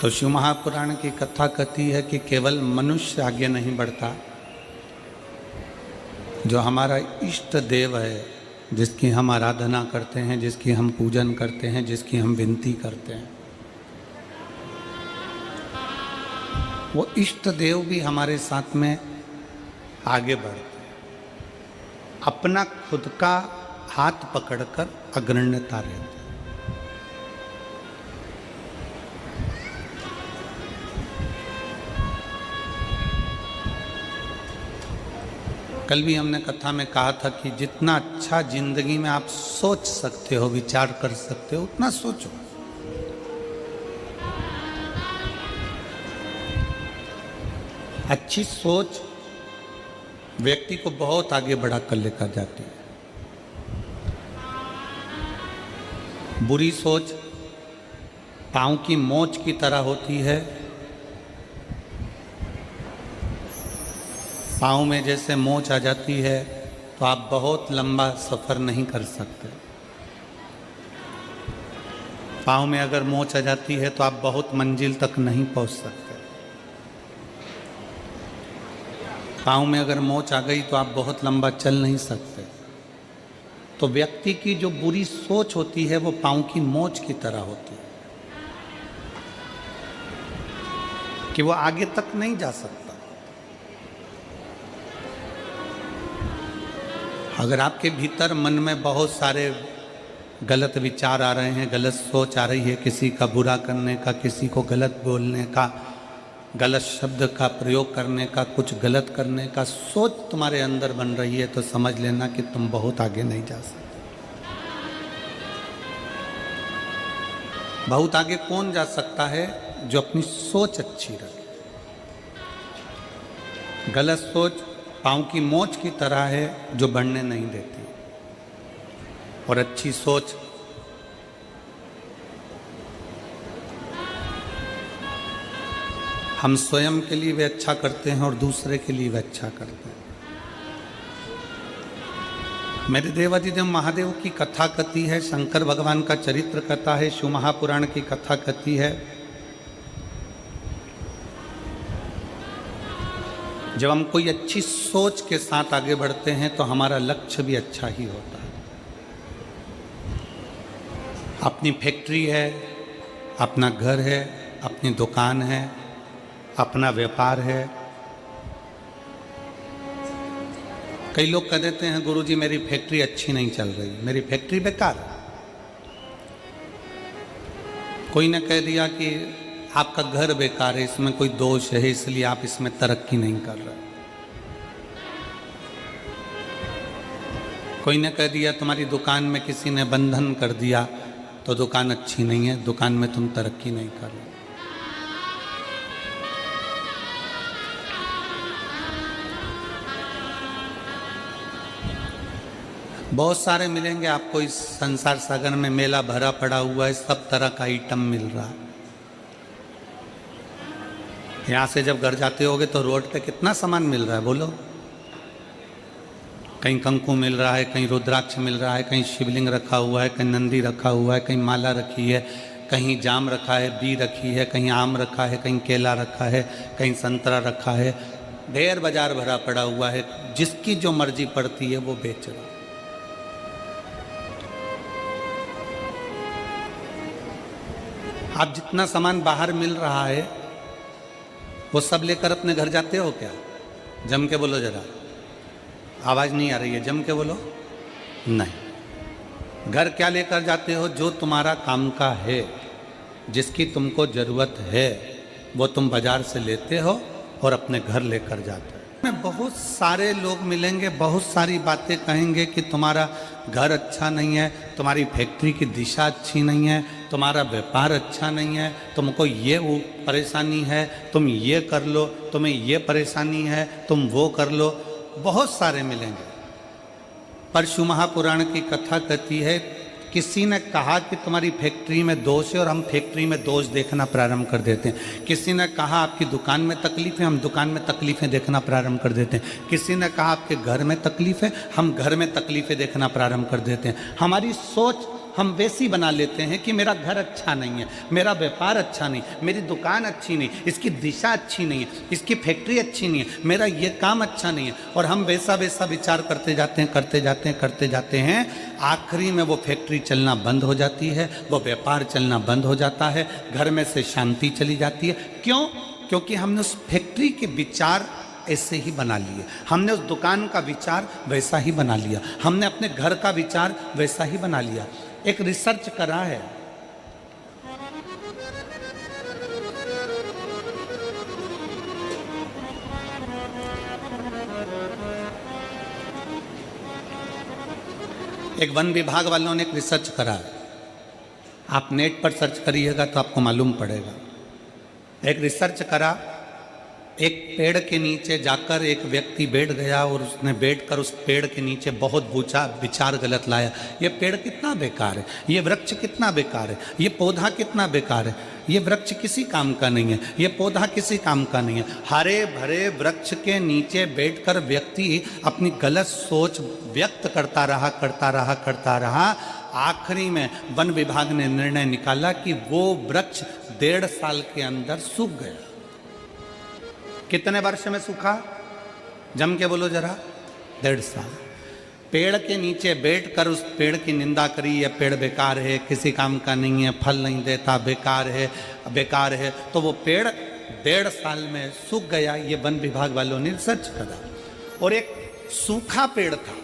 तो शिव महापुराण की कथा कहती है कि केवल मनुष्य आगे नहीं बढ़ता, जो हमारा इष्ट देव है, जिसकी हम आराधना करते हैं, जिसकी हम पूजन करते हैं, जिसकी हम विनती करते हैं, वो इष्ट देव भी हमारे साथ में आगे बढ़ते हैं, अपना खुद का हाथ पकड़कर अग्रण्यता रहते हैं। कल भी हमने कथा में कहा था कि जितना अच्छा जिंदगी में आप सोच सकते हो, विचार कर सकते हो, उतना सोचो। अच्छी सोच व्यक्ति को बहुत आगे बढ़ा कर लेकर जाती है। बुरी सोच पांव की मोच की तरह होती है। पाँव में जैसे मोच आ जाती है तो आप बहुत लंबा सफ़र नहीं कर सकते। पाँव में अगर मोच आ जाती है तो आप बहुत मंजिल तक नहीं पहुंच सकते। पाँव में अगर मोच आ गई तो आप बहुत लंबा चल नहीं सकते। तो व्यक्ति की जो बुरी सोच होती है वो पाँव की मोच की तरह होती है कि वो आगे तक नहीं जा सकता। अगर आपके भीतर मन में बहुत सारे गलत विचार आ रहे हैं, गलत सोच आ रही है, किसी का बुरा करने का, किसी को गलत बोलने का, गलत शब्द का प्रयोग करने का, कुछ गलत करने का सोच तुम्हारे अंदर बन रही है, तो समझ लेना कि तुम बहुत आगे नहीं जा सकते। बहुत आगे कौन जा सकता है? जो अपनी सोच अच्छी रखे। गलत सोच पाँव की मोच की तरह है जो बढ़ने नहीं देती, और अच्छी सोच हम स्वयं के लिए भी अच्छा करते हैं और दूसरे के लिए भी अच्छा करते हैं। मेरे देवाधिदेव महादेव की कथा कहती है, शंकर भगवान का चरित्र कथा है, शिव महापुराण की कथा कहती है, जब हम कोई अच्छी सोच के साथ आगे बढ़ते हैं तो हमारा लक्ष्य भी अच्छा ही होता है। अपनी फैक्ट्री है, अपना घर है, अपनी दुकान है, अपना व्यापार है। कई लोग कह देते हैं गुरुजी मेरी फैक्ट्री अच्छी नहीं चल रही, मेरी फैक्ट्री बेकार है। कोई ने कह दिया कि आपका घर बेकार है, इसमें कोई दोष है, इसलिए आप इसमें तरक्की नहीं कर रहे। कोई ने कह दिया तुम्हारी दुकान में किसी ने बंधन कर दिया तो दुकान अच्छी नहीं है, दुकान में तुम तरक्की नहीं कर रहे। बहुत सारे मिलेंगे आपको इस संसार सागर में, मेला भरा पड़ा हुआ है, सब तरह का आइटम मिल रहा है। यहाँ से जब घर जाते होगे तो रोड पे कितना सामान मिल रहा है बोलो। कहीं कंकु मिल रहा है, कहीं रुद्राक्ष मिल रहा है, कहीं शिवलिंग रखा हुआ है, कहीं नंदी रखा हुआ है, कहीं माला रखी है, कहीं जाम रखा है, बी रखी है, कहीं आम रखा है, कहीं केला रखा है, कहीं संतरा रखा है। ढेर बाजार भरा पड़ा हुआ है, जिसकी जो मर्जी पड़ती है वो बेच रहा है। आप जितना सामान बाहर मिल रहा है वो सब लेकर अपने घर जाते हो क्या? जम के बोलो जरा, आवाज़ नहीं आ रही है, जम के बोलो। नहीं। घर क्या लेकर जाते हो? जो तुम्हारा काम का है, जिसकी तुमको ज़रूरत है, वो तुम बाजार से लेते हो और अपने घर लेकर जाते हो। में बहुत सारे लोग मिलेंगे, बहुत सारी बातें कहेंगे कि तुम्हारा घर अच्छा नहीं है, तुम्हारी फैक्ट्री की दिशा अच्छी नहीं है, तुम्हारा व्यापार अच्छा नहीं है, तुमको ये वो परेशानी है, तुम ये कर लो, तुम्हें ये परेशानी है, तुम वो कर लो। बहुत सारे मिलेंगे। पर शिव महापुराण की कथा कहती है, किसी ने कहा कि तुम्हारी फैक्ट्री में दोष है और हम फैक्ट्री में दोष देखना प्रारंभ कर देते हैं। किसी ने कहा आपकी दुकान में तकलीफ है, हम दुकान में तकलीफ़ें देखना प्रारंभ कर देते हैं। किसी ने कहा आपके घर में तकलीफ है, हम घर में तकलीफ़ें देखना प्रारंभ कर देते हैं। हमारी सोच हम वैसी बना लेते हैं कि मेरा घर अच्छा नहीं है, मेरा व्यापार अच्छा नहीं, मेरी दुकान अच्छी नहीं, इसकी दिशा अच्छी नहीं है, इसकी फैक्ट्री अच्छी नहीं है, मेरा ये काम अच्छा नहीं है, और हम वैसा वैसा विचार करते जाते हैं, करते जाते हैं, करते जाते हैं। आखिरी में वो फैक्ट्री चलना बंद हो जाती है, वो व्यापार चलना बंद हो जाता है, घर में से शांति चली जाती है। क्यों? क्योंकि हमने उस फैक्ट्री के विचार ऐसे ही बना लिए, हमने उस दुकान का विचार वैसा ही बना लिया, हमने अपने घर का विचार वैसा ही बना लिया। एक रिसर्च करा है, एक वन विभाग वालों ने एक रिसर्च करा है, आप नेट पर सर्च करिएगा तो आपको मालूम पड़ेगा। एक रिसर्च करा, एक पेड़ के नीचे जाकर एक व्यक्ति बैठ गया और उसने बैठकर उस पेड़ के नीचे बहुत विचार गलत लाया। ये पेड़ कितना बेकार है, ये वृक्ष कितना बेकार है, ये पौधा कितना बेकार है, ये वृक्ष किसी काम का नहीं है, ये पौधा किसी काम का नहीं है। हरे भरे वृक्ष के नीचे बैठकर व्यक्ति अपनी गलत सोच व्यक्त करता रहा। आखिरी में वन विभाग ने निर्णय निकाला कि वो वृक्ष 1.5 साल के अंदर सूख गया। कितने वर्ष में सूखा? जम के बोलो जरा। 1.5 साल। पेड़ के नीचे बैठकर उस पेड़ की निंदा करी, यह पेड़ बेकार है, किसी काम का नहीं है, फल नहीं देता, बेकार है, तो वो पेड़ 1.5 साल में सूख गया। ये वन विभाग वालों ने रिसर्च करा। और एक सूखा पेड़ था,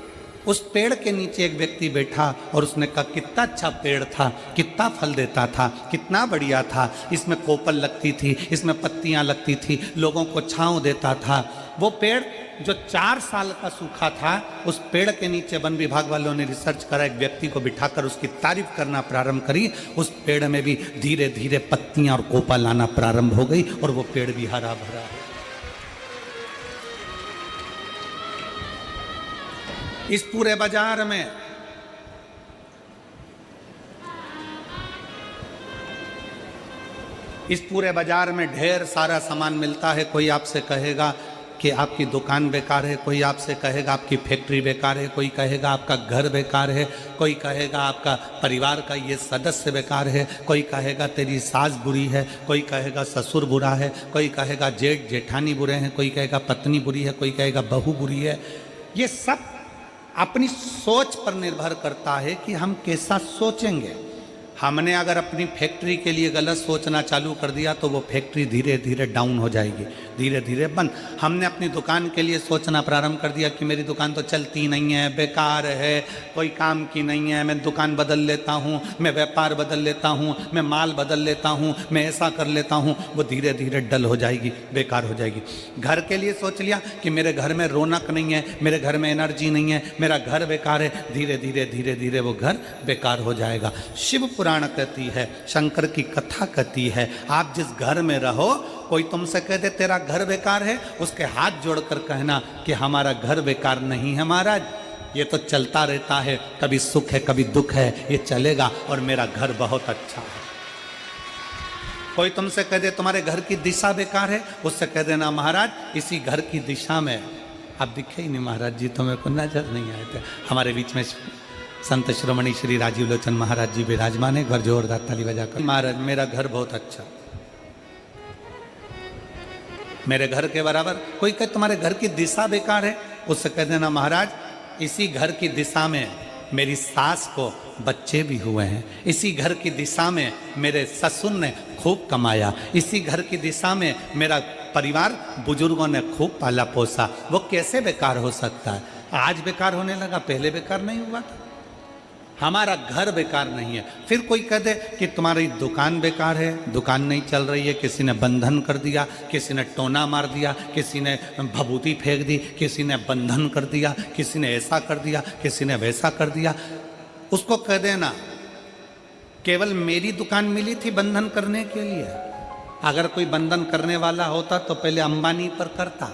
उस पेड़ के नीचे एक व्यक्ति बैठा और उसने कहा कितना अच्छा पेड़ था, कितना फल देता था, कितना बढ़िया था, इसमें कोपल लगती थी, इसमें पत्तियां लगती थी, लोगों को छांव देता था। वो पेड़ जो 4 साल का सूखा था, उस पेड़ के नीचे वन विभाग वालों ने रिसर्च करा, एक व्यक्ति को बिठाकर उसकी तारीफ करना प्रारंभ करी। उस पेड़ में भी धीरे धीरे पत्तियां और कोपल आना प्रारंभ हो गई और वो पेड़ भी हरा भरा। इस पूरे बाजार में ढेर सारा सामान मिलता है। कोई आपसे कहेगा कि आपकी दुकान बेकार है, कोई आपसे कहेगा आपकी फैक्ट्री बेकार है, कोई कहेगा आपका घर बेकार है, कोई कहेगा आपका परिवार का ये सदस्य बेकार है, कोई कहेगा तेरी सास बुरी है, कोई कहेगा ससुर बुरा है, कोई कहेगा जेठ जेठानी बुरे हैं, कोई कहेगा पत्नी बुरी है, कोई कहेगा बहू बुरी है। ये सब अपनी सोच पर निर्भर करता है कि हम कैसा सोचेंगे। हमने अगर अपनी फैक्ट्री के लिए गलत सोचना चालू कर दिया तो वो फैक्ट्री धीरे धीरे डाउन हो जाएगी, धीरे धीरे बंद। हमने अपनी दुकान के लिए सोचना प्रारंभ कर दिया कि मेरी दुकान तो चलती नहीं है, बेकार है, कोई काम की नहीं है, मैं दुकान बदल लेता हूँ, मैं व्यापार बदल लेता हूँ, मैं माल बदल लेता हूँ, मैं ऐसा कर लेता हूँ, वो धीरे धीरे डल हो जाएगी, बेकार हो जाएगी। घर के लिए सोच लिया कि मेरे घर में रौनक नहीं है, मेरे घर में एनर्जी नहीं है, मेरा घर बेकार है, धीरे धीरे वो घर बेकार हो जाएगा। शिव पुराण कहती है, शंकर की कथा कहती है, आप जिस घर में रहो, कोई तुमसे कह दे तेरा घर बेकार है, उसके हाथ जोड़कर कहना कि हमारा घर बेकार नहीं है महाराज, ये तो चलता रहता है, कभी सुख है कभी दुख है, ये चलेगा और मेरा घर बहुत अच्छा है। कोई तुमसे कह दे तुम्हारे घर की दिशा बेकार है, उससे कह देना महाराज इसी घर की दिशा में आप दिखे ही नहीं महाराज जी, तो मेरे को नजर नहीं आए थे। हमारे बीच में संत शिरोमणि श्री राजीव लोचन महाराज जी विराजमान है, घर जोरदार ताली बजाकर। महाराज मेरा घर बहुत अच्छा, मेरे घर के बराबर। कोई कहे तुम्हारे घर की दिशा बेकार है, उससे कह देना महाराज इसी घर की दिशा में मेरी सास को बच्चे भी हुए हैं, इसी घर की दिशा में मेरे ससुर ने खूब कमाया, इसी घर की दिशा में मेरा परिवार बुजुर्गों ने खूब पाला पोसा। वो कैसे बेकार हो सकता है? आज बेकार होने लगा, पहले बेकार नहीं हुआ था। हमारा घर बेकार नहीं है। फिर कोई कह दे कि तुम्हारी दुकान बेकार है, दुकान नहीं चल रही है, किसी ने बंधन कर दिया, किसी ने टोना मार दिया, किसी ने भभूति फेंक दी, किसी ने बंधन कर दिया, किसी ने ऐसा कर दिया, किसी ने वैसा कर दिया। उसको कह देना केवल मेरी दुकान मिली थी बंधन करने के लिए, अगर कोई बंधन करने वाला होता तो पहले अंबानी पर करता,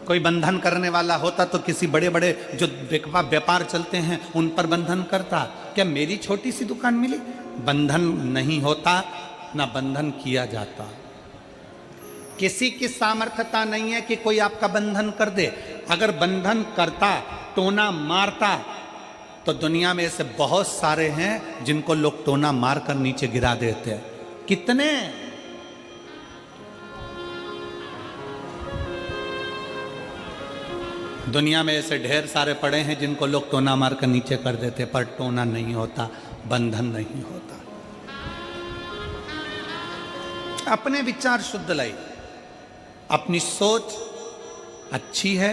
कोई बंधन करने वाला होता तो किसी बड़े बड़े जो व्यापार चलते हैं उन पर बंधन करता। क्या मेरी छोटी सी दुकान मिली? बंधन नहीं होता, ना बंधन किया जाता। किसी की सामर्थ्यता नहीं है कि कोई आपका बंधन कर दे। अगर बंधन करता, टोना मारता, तो दुनिया में ऐसे बहुत सारे हैं जिनको लोग टोना मारकर नीचे गिरा देते हैं। कितने? दुनिया में ऐसे ढेर सारे पड़े हैं जिनको लोग टोना मारकर नीचे कर देते, पर टोना नहीं होता, बंधन नहीं होता। अपने विचार शुद्ध लाई, अपनी सोच अच्छी है।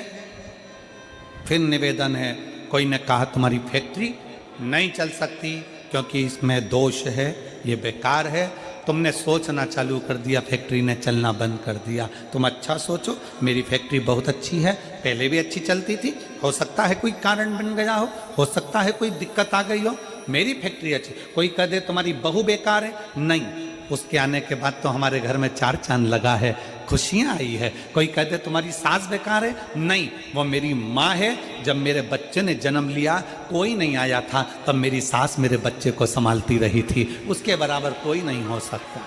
फिर निवेदन है, कोई ने कहा तुम्हारी फैक्ट्री नहीं चल सकती क्योंकि इसमें दोष है, ये बेकार है। तुमने सोचना चालू कर दिया, फैक्ट्री ने चलना बंद कर दिया। तुम अच्छा सोचो, मेरी फैक्ट्री बहुत अच्छी है, पहले भी अच्छी चलती थी, हो सकता है कोई कारण बन गया हो सकता है कोई दिक्कत आ गई हो, मेरी फैक्ट्री अच्छी। कोई कह दे तुम्हारी बहू बेकार है, नहीं, उसके आने के बाद तो हमारे घर में 4 चांद लगा है, खुशियां आई है। कोई कह दे तुम्हारी सास बेकार है, नहीं, वो मेरी माँ है। जब मेरे बच्चे ने जन्म लिया कोई नहीं आया था, तब मेरी सास मेरे बच्चे को संभालती रही थी, उसके बराबर कोई नहीं हो सकता।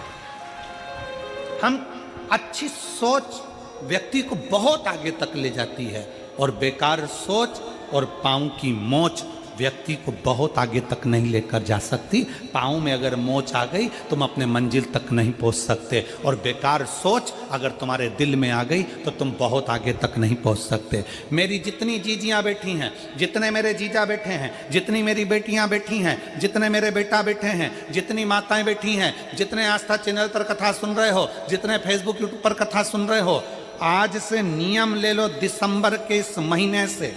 हम अच्छी सोच व्यक्ति को बहुत आगे तक ले जाती है, और बेकार सोच और पाँव की मोच व्यक्ति को बहुत आगे तक नहीं लेकर जा सकती। पाँव में अगर मोच आ गई तुम अपने मंजिल तक नहीं पहुंच सकते, और बेकार सोच अगर तुम्हारे दिल में आ गई तो तुम बहुत आगे तक नहीं पहुंच सकते। मेरी जितनी जीजियाँ बैठी हैं, जितने मेरे जीजा बैठे हैं, जितनी मेरी बेटियाँ बैठी हैं, जितने मेरे बेटा बैठे हैं, जितनी माताएं बैठी हैं, जितने आस्था चैनल पर कथा सुन रहे हो, जितने फेसबुक यूट्यूब पर कथा सुन रहे हो, आज से नियम ले लो, दिसंबर के इस महीने से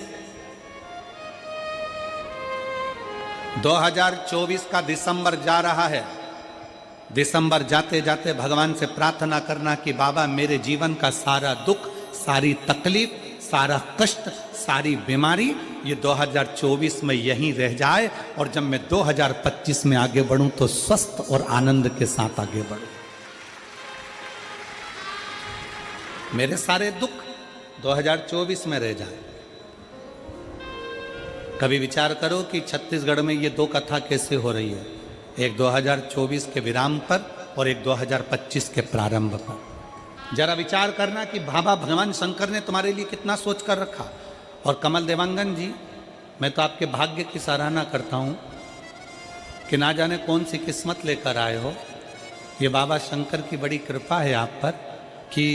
2024 का दिसंबर जा रहा है। दिसंबर जाते जाते भगवान से प्रार्थना करना कि बाबा मेरे जीवन का सारा दुख, सारी तकलीफ, सारा कष्ट, सारी बीमारी ये 2024 में यहीं रह जाए, और जब मैं 2025 में आगे बढ़ूं तो स्वस्थ और आनंद के साथ आगे बढ़ूं। मेरे सारे दुख 2024 में रह जाए। कभी विचार करो कि छत्तीसगढ़ में ये 2 कथा कैसे हो रही है, एक 2024 के विराम पर और एक 2025 के प्रारंभ पर। जरा विचार करना कि बाबा भगवान शंकर ने तुम्हारे लिए कितना सोच कर रखा। और कमल देवांगन जी, मैं तो आपके भाग्य की सराहना करता हूँ कि ना जाने कौन सी किस्मत लेकर आए हो। ये बाबा शंकर की बड़ी कृपा है आप पर कि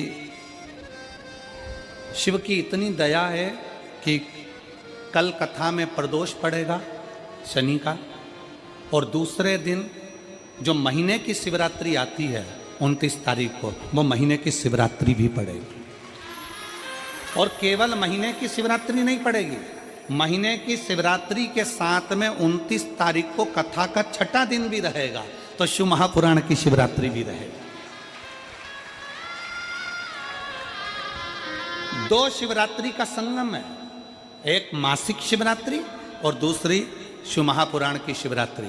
शिव की इतनी दया है कि कल कथा में प्रदोष पड़ेगा शनि का, और दूसरे दिन जो महीने की शिवरात्रि आती है 29 तारीख को, वो महीने की शिवरात्रि भी पड़ेगी। और केवल महीने की शिवरात्रि नहीं पड़ेगी, महीने की शिवरात्रि के साथ में 29 तारीख को कथा का 6ठा दिन भी रहेगा, तो शिव महापुराण की शिवरात्रि भी रहेगी। 2 शिवरात्रि का संगम है, एक मासिक शिवरात्रि और दूसरी शिव महापुराण की शिवरात्रि।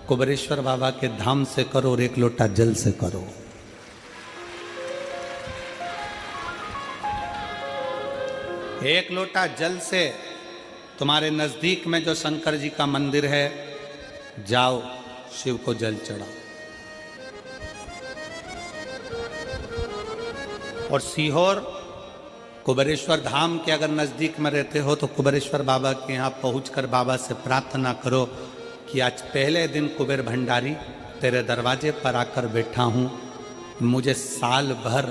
कुबेरेश्वर बाबा के धाम से करो और 1 लोटा जल से करो। एक लोटा जल से तुम्हारे नजदीक में जो शंकर जी का मंदिर है, जाओ शिव को जल चढ़ाओ। और सीहोर कुबेरेश्वर धाम के अगर नज़दीक में रहते हो तो कुबेरेश्वर बाबा के यहाँ पहुँचकर बाबा से प्रार्थना करो कि आज पहले दिन कुबेर भंडारी तेरे दरवाजे पर आकर बैठा हूँ, मुझे साल भर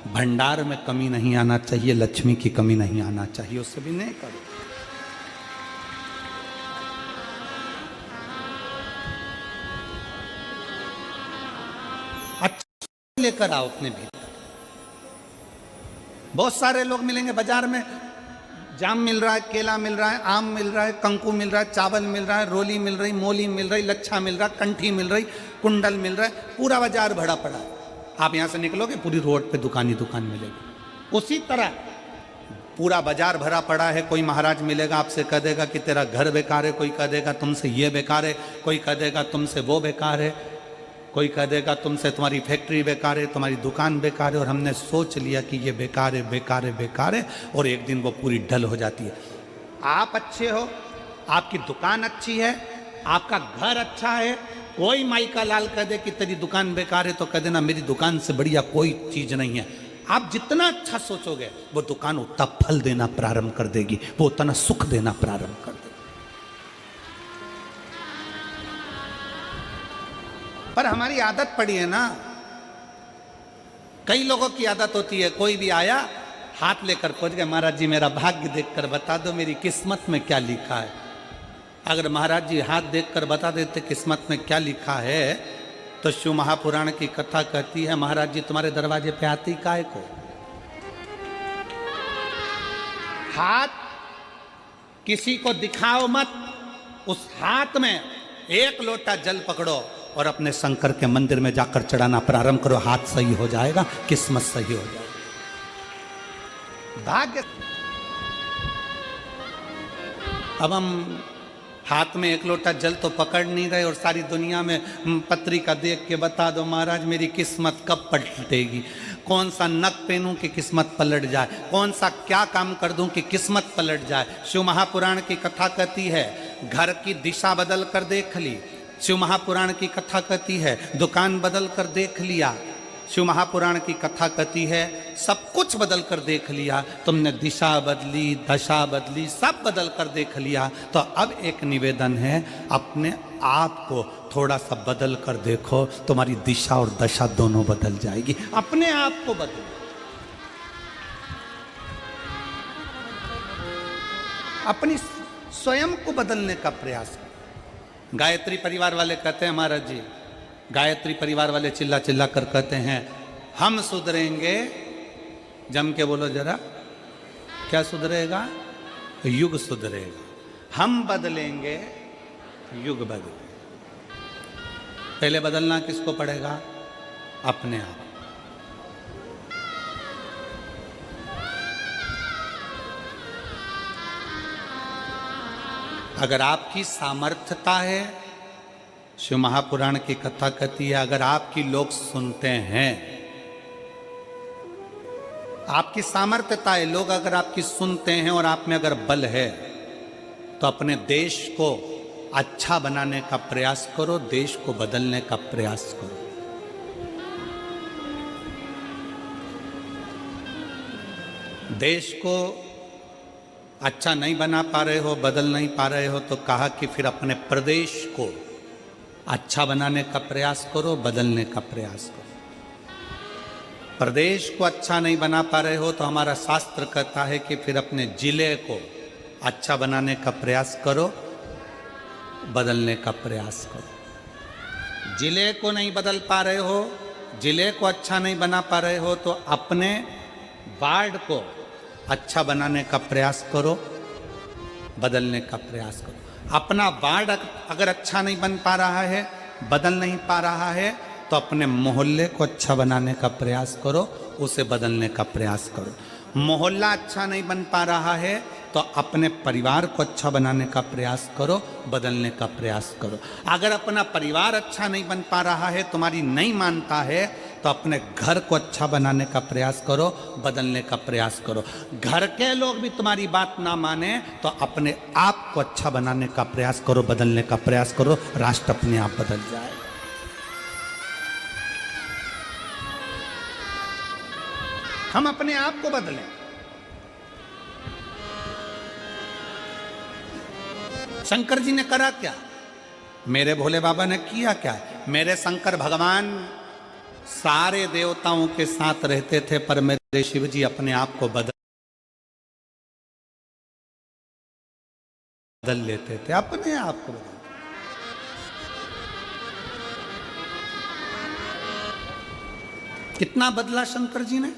भंडार में कमी नहीं आना चाहिए, लक्ष्मी की कमी नहीं आना चाहिए। उससे भी नहीं करो। अच्छा लेकर आओ अपने भीतर। बहुत सारे लोग मिलेंगे बाजार में, जाम मिल रहा है, केला मिल रहा है, आम मिल रहा है, कंकु मिल रहा है, चावल मिल रहा है, रोली मिल रही, मोली मिल रही, लच्छा मिल रहा, कंठी मिल रही, कुंडल मिल रहा है, पूरा बाजार भरा पड़ा है। आप यहाँ से निकलोगे पूरी रोड पे दुकान ही दुकान मिलेगी। उसी तरह पूरा बाजार भरा पड़ा है। कोई महाराज मिलेगा आपसे कह देगा कि तेरा घर बेकार है, कोई कह देगा तुमसे ये बेकार है, कोई कह देगा तुमसे वो बेकार है, कोई कह देगा तुमसे तुम्हारी फैक्ट्री बेकार है, तुम्हारी दुकान बेकार है। और हमने सोच लिया कि ये बेकार है, बेकार है, बेकार है, और एक दिन वो पूरी ढल हो जाती है। आप अच्छे हो, आपकी दुकान अच्छी है, आपका घर अच्छा है, कोई माई का लाल कह दे कि तेरी दुकान बेकार है तो कह देना मेरी दुकान से बढ़िया कोई चीज़ नहीं है। आप जितना अच्छा सोचोगे वो दुकान उतना फल देना प्रारंभ कर देगी, वो उतना सुख देना प्रारंभ कर देगी। पर हमारी आदत पड़ी है ना, कई लोगों की आदत होती है, कोई भी आया हाथ लेकर पहुंच गया, महाराज जी मेरा भाग्य देखकर बता दो मेरी किस्मत में क्या लिखा है। अगर महाराज जी हाथ देखकर बता देते किस्मत में क्या लिखा है, तो शिव महापुराण की कथा कहती है महाराज जी तुम्हारे दरवाजे पे आती काहे को। हाथ किसी को दिखाओ मत, उस हाथ में एक लोटा जल पकड़ो और अपने शंकर के मंदिर में जाकर चढ़ाना प्रारंभ करो, हाथ सही हो जाएगा, किस्मत सही हो जाएगी, भाग्य। अब हम हाथ में एक लोटा जल तो पकड़ नहीं रहे और सारी दुनिया में पत्रिका देख के बता दो महाराज मेरी किस्मत कब पलटेगी, कौन सा नक पहनूं कि किस्मत पलट जाए, कौन सा क्या काम कर दूं कि किस्मत पलट जाए। शिव महापुराण की कथा कहती है घर की दिशा बदल कर देख ली, शिव महापुराण की कथा कहती है दुकान बदल कर देख लिया, शिव महापुराण की कथा कहती है सब कुछ बदल कर देख लिया, तुमने दिशा बदली, दशा बदली, सब बदल कर देख लिया, तो अब एक निवेदन है अपने आप को थोड़ा सा बदल कर देखो, तुम्हारी दिशा और दशा दोनों बदल जाएगी। अपने आप को बदलो, अपनी स्वयं को बदलने का प्रयास करो। गायत्री परिवार वाले कहते हैं महाराज जी, गायत्री परिवार वाले चिल्ला चिल्ला कर कहते हैं हम सुधरेंगे, जम के बोलो जरा, क्या सुधरेगा? युग सुधरेगा। हम बदलेंगे, युग बदलेगा। पहले बदलना किसको पड़ेगा? अपने आप। अगर आपकी सामर्थ्यता है, शिव महापुराण की कथा कहती है अगर आपकी लोग सुनते हैं, आपकी सामर्थ्यता है, लोग अगर आपकी सुनते हैं और आप में अगर बल है, तो अपने देश को अच्छा बनाने का प्रयास करो, देश को बदलने का प्रयास करो। देश को अच्छा नहीं बना पा रहे हो, बदल नहीं पा रहे हो, तो कहा कि फिर अपने प्रदेश को अच्छा बनाने का प्रयास करो, बदलने का प्रयास करो। प्रदेश को अच्छा नहीं बना पा रहे हो तो हमारा शास्त्र कहता है कि फिर अपने जिले को अच्छा बनाने का प्रयास करो, बदलने का प्रयास करो। जिले को नहीं बदल पा रहे हो, जिले को अच्छा नहीं बना पा रहे हो, तो अपने वार्ड को अच्छा बनाने का प्रयास करो, बदलने का प्रयास करो। अपना वार्ड अगर अच्छा नहीं बन पा रहा है, बदल नहीं पा रहा है, तो अपने मोहल्ले को अच्छा बनाने का प्रयास करो, उसे बदलने का प्रयास करो। मोहल्ला अच्छा नहीं बन पा रहा है तो अपने परिवार को अच्छा बनाने का प्रयास करो, बदलने का प्रयास करो। अगर अपना परिवार अच्छा नहीं बन पा रहा है, तुम्हारी नहीं मानता है, तो अपने घर को अच्छा बनाने का प्रयास करो, बदलने का प्रयास करो। घर के लोग भी तुम्हारी बात ना माने तो अपने आप को अच्छा बनाने का प्रयास करो, बदलने का प्रयास करो, राष्ट्र अपने आप बदल जाए। हम अपने आप को बदलें। शंकर जी ने करा क्या? मेरे भोले बाबा ने किया क्या? मेरे शंकर भगवान सारे देवताओं के साथ रहते थे, पर मेरे शिव जी अपने आप को बदल लेते थे, अपने आप को बदल। कितना बदला शंकर जी ने?